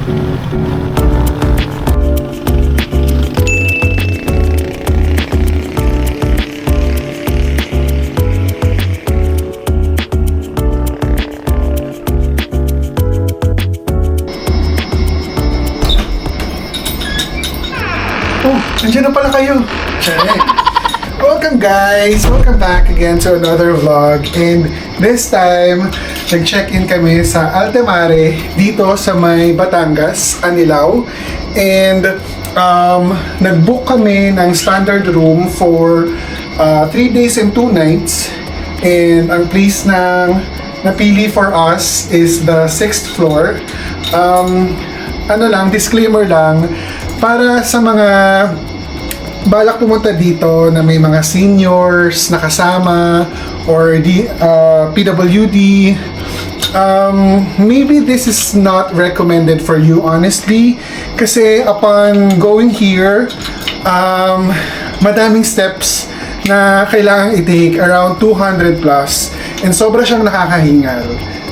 Nandiyan na pala kayo. Welcome guys! Welcome back again to another vlog. And this time, nag-check-in kami sa Altamare dito sa may Batangas, Anilao. And nag-book kami ng standard room for 3 days and 2 nights. And ang place na napili for us is the 6th floor. Disclaimer lang, para sa mga balak pumunta dito na may mga seniors na kasama or PWD, maybe this is not recommended for you honestly, kasi upon going here, madaming steps na kailangan i-take, around 200 plus, and sobra siyang nakakahingal.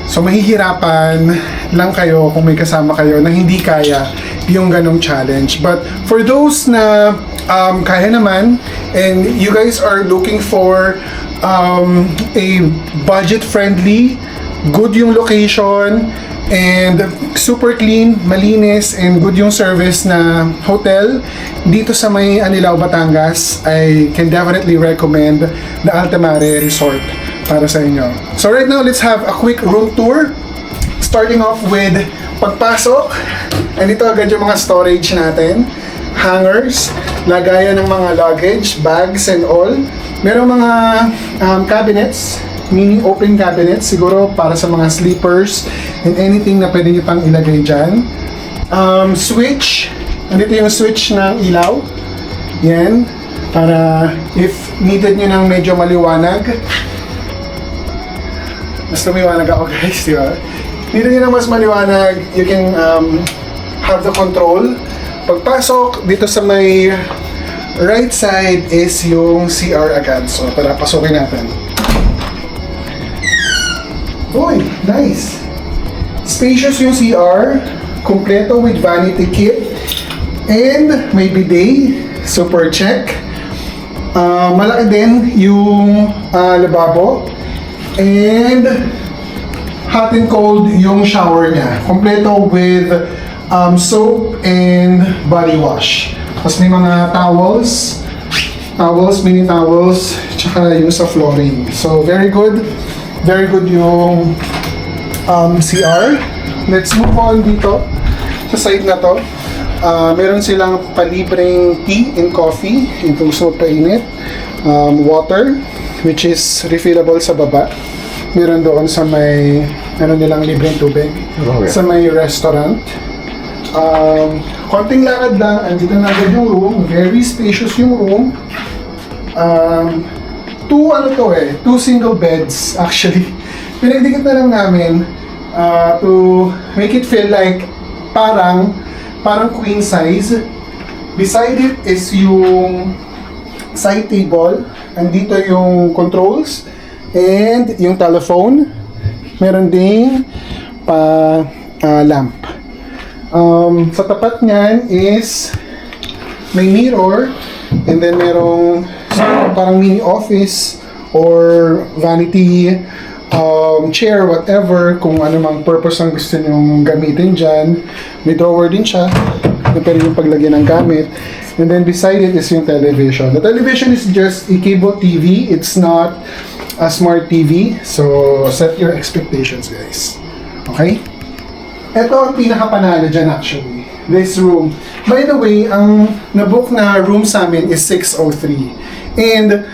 So mahihirapan lang kayo kung may kasama kayo na hindi kaya yung ganong challenge. But for those na kaya naman, and you guys are looking for a budget-friendly, good yung location, and super clean, malinis, and good yung service na hotel dito sa may Anilao, Batangas, I can definitely recommend the Altamare Resort para sa inyo. So right now, let's have a quick room tour. Starting off with pagpasok, andito agad yung mga storage natin. Hangers, lagayan ng mga luggage, bags and all. Merong mga cabinets, mini open cabinets, siguro para sa mga sleepers and anything na pwede nyo pang ilagay dyan. Switch, andito yung switch ng ilaw. Yan, para if needed nyo ng medyo maliwanag. Mas lumiwanag ako guys, di ba? Needed nyo ng mas maliwanag, you can have the control. Pagpasok, dito sa may right side is yung CR agad. So, tara, pasukin natin. Uy, nice! Spacious yung CR. Kompleto with vanity kit. And may bidet. Super check. Malaki din yung lababo. And hot and cold yung shower niya. Kompleto with soap and body wash. Tapos may mga towels, mini towels, tsaka yung sa flooring. So, very good. Very good yung CR. Let's move on dito sa side na to. Meron silang palibreng tea and coffee. Yung kung gusto painit. Water, which is refillable sa baba. Meron doon sa may, nilang libreng tubig. Sa may restaurant. Konting lakad lang, andito na agad yung room. Very spacious yung room. Two single beds actually. Pinagdikit na lang namin to make it feel like parang queen size. Beside it is yung side table. Andito yung controls and yung telephone. Meron ding lamp. Sa tapat niyan is may mirror, and then merong parang mini office or vanity chair, whatever, kung ano mang purpose ang gusto nyong gamitin dyan. May drawer din siya na pwede yung paglagyan ng gamit. And then beside it is yung television. The television is just a cable TV. It's not a smart TV. So set your expectations, guys. Okay? Ito ang pinakapanalo dyan actually. This room. By the way, ang nabook na room sa amin is 603. And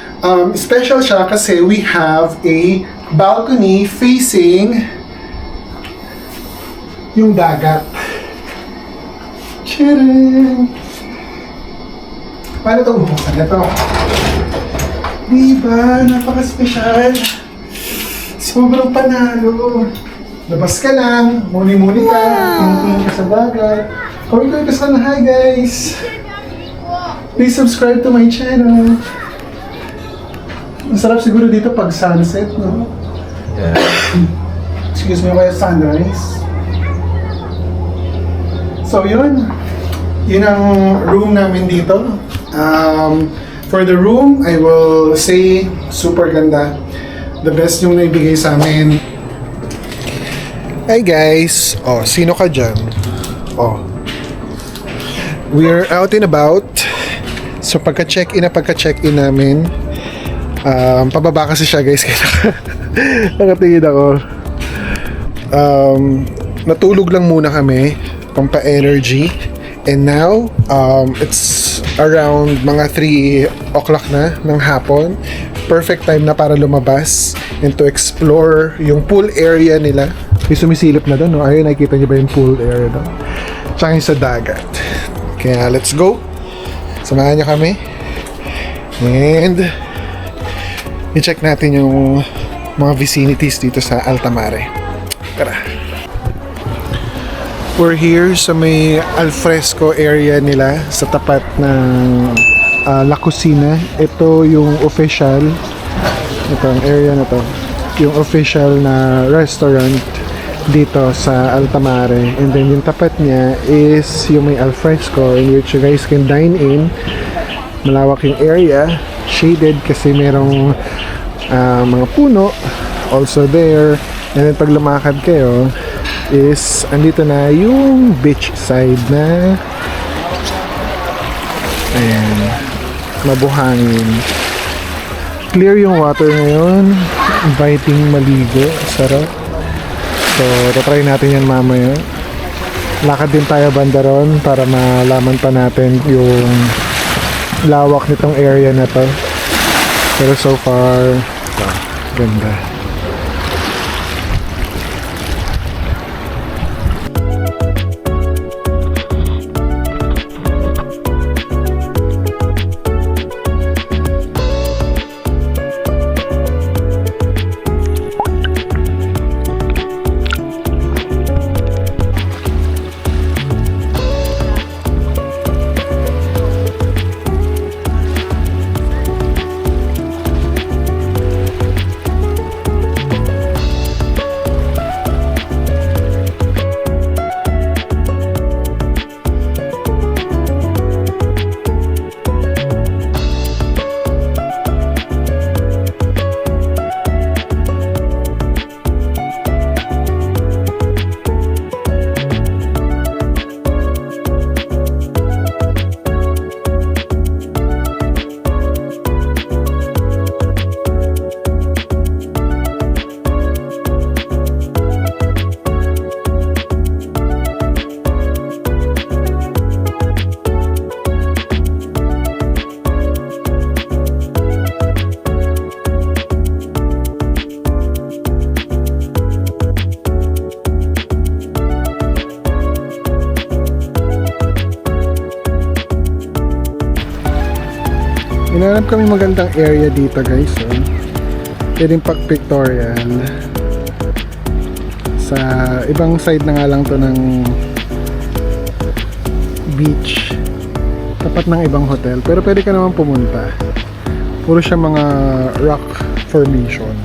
special siya kasi we have a balcony facing yung dagat. Tcharam! Paano ito bubuksan? Ito. Diba? Napaka-special. Sobrang panalo. Labas ka lang, muni-muni ka, tingin ka sa dagat. Kawin ka sana, hi guys! Please subscribe to my channel. Masarap siguro dito pag sunset, no? Yeah. Excuse me, kaya sunrise. So yun. Yun ang room namin dito. For the room, I will say super ganda. The best yung naibigay sa amin. Hi guys! Oh, sino ka dyan? Oh. We're out and about. So pagka-check-in namin, pababa kasi siya guys. Kaya nakatingin ako. Natulog lang muna kami, pampa-energy. And now, it's around mga 3 o'clock na ng hapon. Perfect time na para lumabas and to explore yung pool area nila. May sumisilip na doon, no? Ayun, nakikita niyo ba yung pool area doon? Tsaka yung sa dagat. Kaya, let's go! Samahan niyo kami. And, i-check natin yung mga vicinities dito sa Altamare. Tara! We're here sa may alfresco area nila sa tapat ng La Cocina. Ito yung official, ito ang area na to, yung official na restaurant dito sa Altamare. And then yung tapat niya is yung may alfresco in which you guys can dine in. Malawak yung area, shaded kasi merong mga puno also there. And then pag lumakad kayo is andito na yung beach side na ayan, mabuhangin, clear yung water ngayon, inviting maligo, sarap. So tatry natin yan mamaya. Lakad din tayo banda ron para malaman pa natin yung lawak nitong area na to, pero so far ganda. Hinanap kami magandang area dito guys, so pwedeng pag-pictorial. Sa ibang side na nga lang to ng beach, tapat ng ibang hotel, pero pwede ka naman pumunta. Puro siya mga rock formation.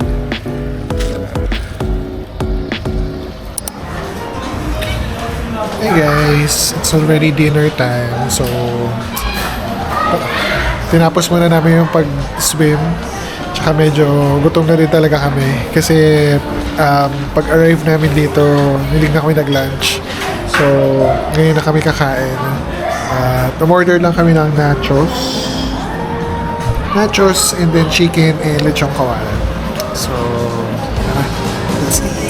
Hey guys, it's already dinner time, so tinapos muna namin yung pag-swim. Tsaka medyo gutom na rin talaga kami. Kasi pag-arrive namin dito, hilig na kami nag-lunch. So, ngayon na kami kakain. Umorder lang kami ng nachos. Nachos and then chicken and lechong kawalan. So, let's eat.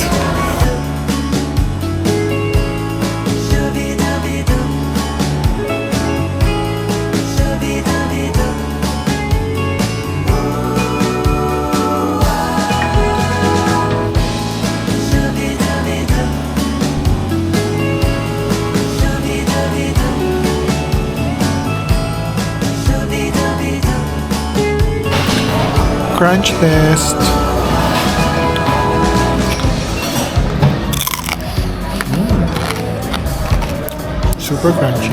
Crunch test. Super crunchy.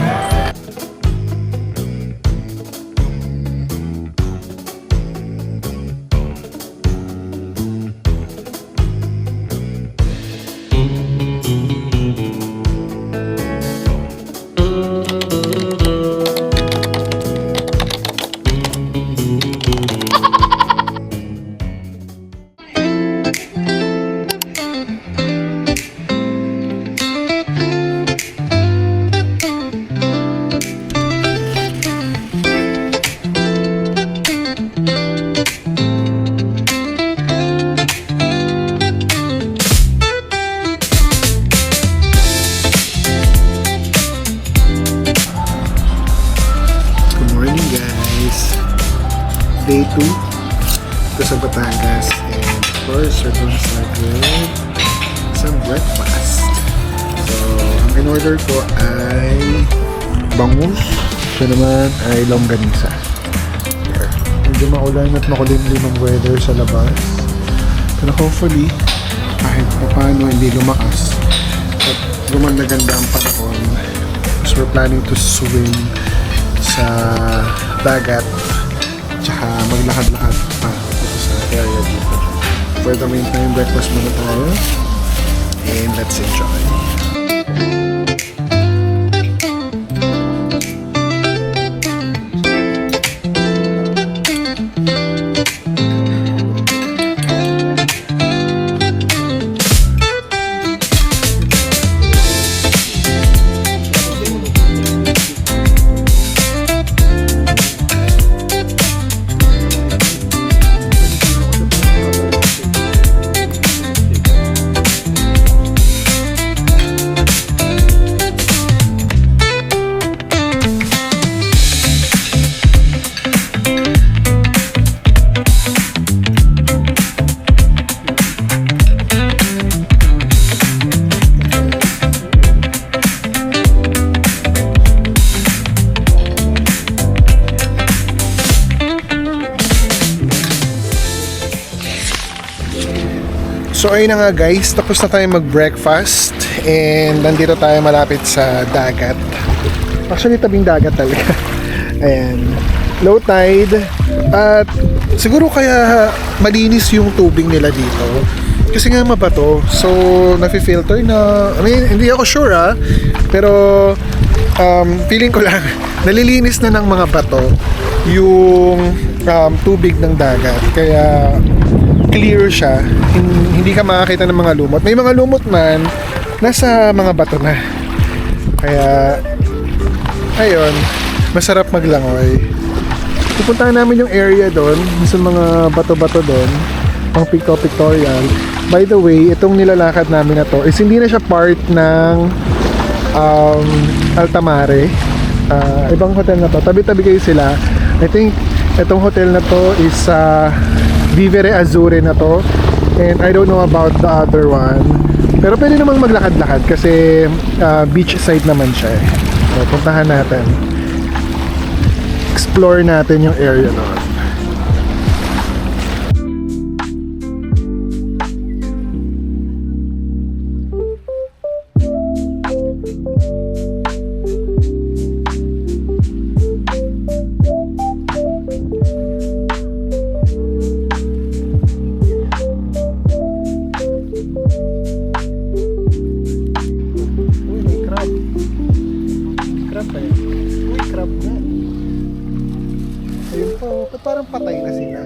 22 ito sa Batangas. And of course, we're going to start with some breakfast. So, ang in-order ko ay bangus. Ito naman ay longganisa. There. Medyo maulan at makulimlim ang weather sa labas. Pero hopefully, kahit paano hindi lumakas at gumanda-ganda ang panahon. So we're planning to swim sa dagat tsaka maglakad-lakad pa dito sa area dito. For the meantime, breakfast muna tayo and let's enjoy. So ayun na nga guys, tapos na tayo mag-breakfast and nandito tayo malapit sa dagat. Actually tabing dagat talaga. Ayan, low tide at siguro kaya malinis yung tubig nila dito. Kasi nga mabato, so nafi-filter na, I mean, hindi ako sure pero feeling ko lang nalilinis na ng mga bato yung tubig ng dagat. Kaya clear siya, hindi ka makakita ng mga lumot. May mga lumot man, nasa mga bato na. Kaya, ayun, masarap maglangoy. Pupuntahan namin yung area doon, sa mga bato-bato doon, pang pictorial. By the way, itong nilalakad namin na to is hindi na siya part ng Altamare. Ibang hotel na to, tabi-tabi kayo sila. I think, itong hotel na to is Vivere Azure na to, and I don't know about the other one, pero pwede namang maglakad-lakad kasi beach side naman siya eh. So puntahan natin, explore natin yung area doon. Parang patay na sila.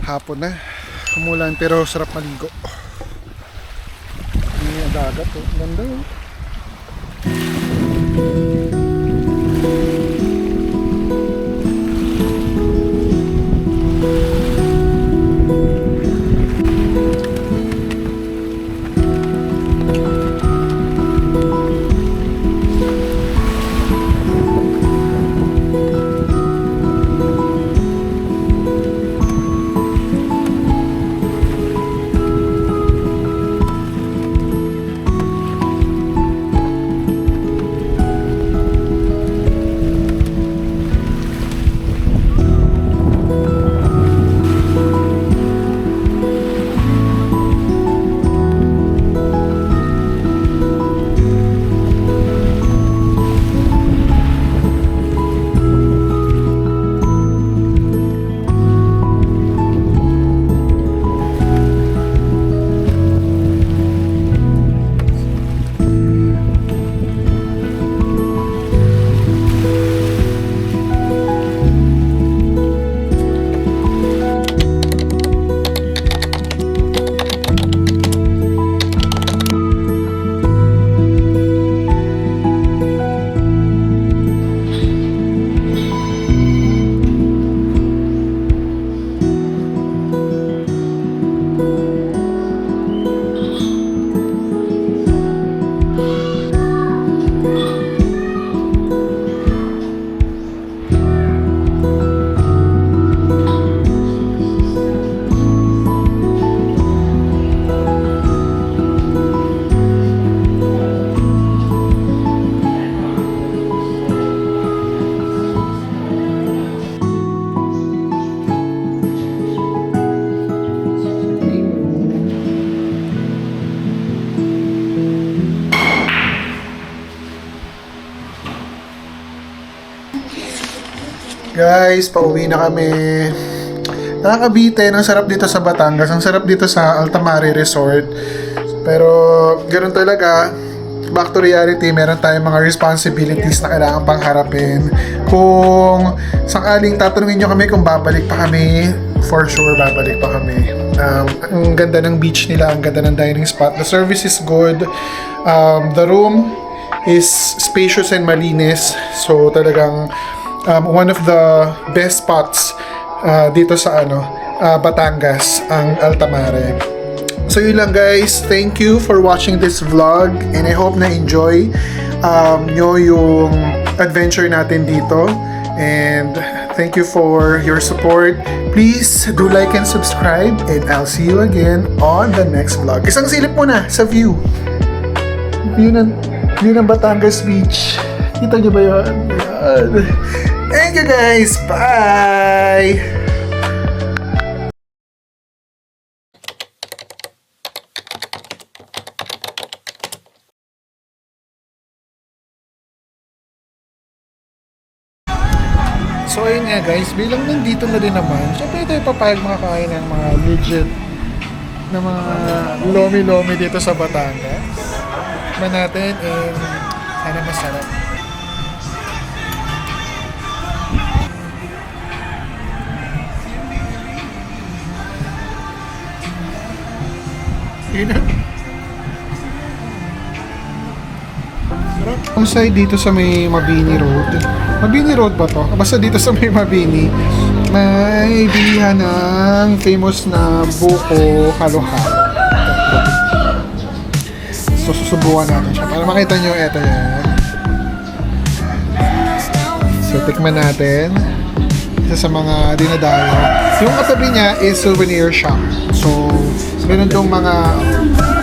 Hapon na, umulan pero sarap maligo. May dagat oh, ganda oh. Guys, pauwi na kami. Nakakabite, ang sarap dito sa Batangas, ang sarap dito sa Altamare Resort. Pero ganoon talaga, back to reality, meron tayong mga responsibilities na kailangan pang harapin. Kung sakaling tatanungin nyo kami kung babalik pa kami, for sure babalik pa kami. Ang ganda ng beach nila, ang ganda ng dining spot. The service is good. The room is spacious and malinis. So talagang one of the best spots dito sa Batangas, ang Altamare. So yun lang guys, thank you for watching this vlog and I hope na enjoy nyo yung adventure natin dito, and thank you for your support. Please do like and subscribe and I'll see you again on the next vlog. Isang silip muna sa view. Yun ang View ng Batangas Beach. Kita niyo ba yun? Yan. Thank you guys. Bye! So ayun nga guys, bilang nandito na rin naman, syempre tayo papayag makakain ng mga legit na mga lomi-lomi dito sa Batangas. Tikman natin and sana masarap. Yun na. Ang side dito sa may Mabini Road. Mabini Road ba to? Basta dito sa may Mabini, may bilihan ng famous na buko halo-halo. So susubukan natin siya para makita nyo, eto yan. So tikman natin. Isa sa mga dinadayo. Yung katabi niya is souvenir shop. So meron tong mga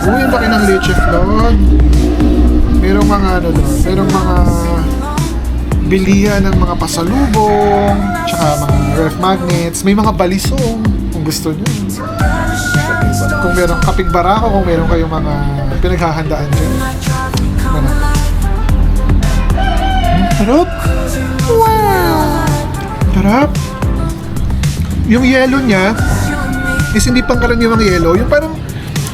uwi ba ng leche flan. Merong mga ano doon, merong mga bilihan ng mga pasalubong, tsaka mga ref magnets, may mga balisong kung gusto nyo. Kung merong kapig barako, kung meron kayong mga pinaghahandaan dyan. Ano? Sarap! Wow! Sarap! Yung yellow niya is hindi pangkaraniwang yellow. Yung parang,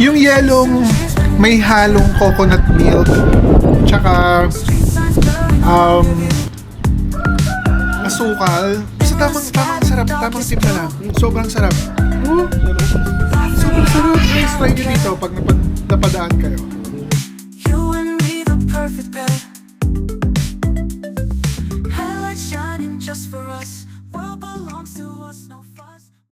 yung yellowng may halong coconut milk tsaka asukal. Basta tamang sarap, tamang timpla lang. Sobrang sarap. Sobrang sarap. Guys, try nyo dito pag napadaan kayo. You and me, the perfect pair. Highlights shining just for us. World belongs to us, no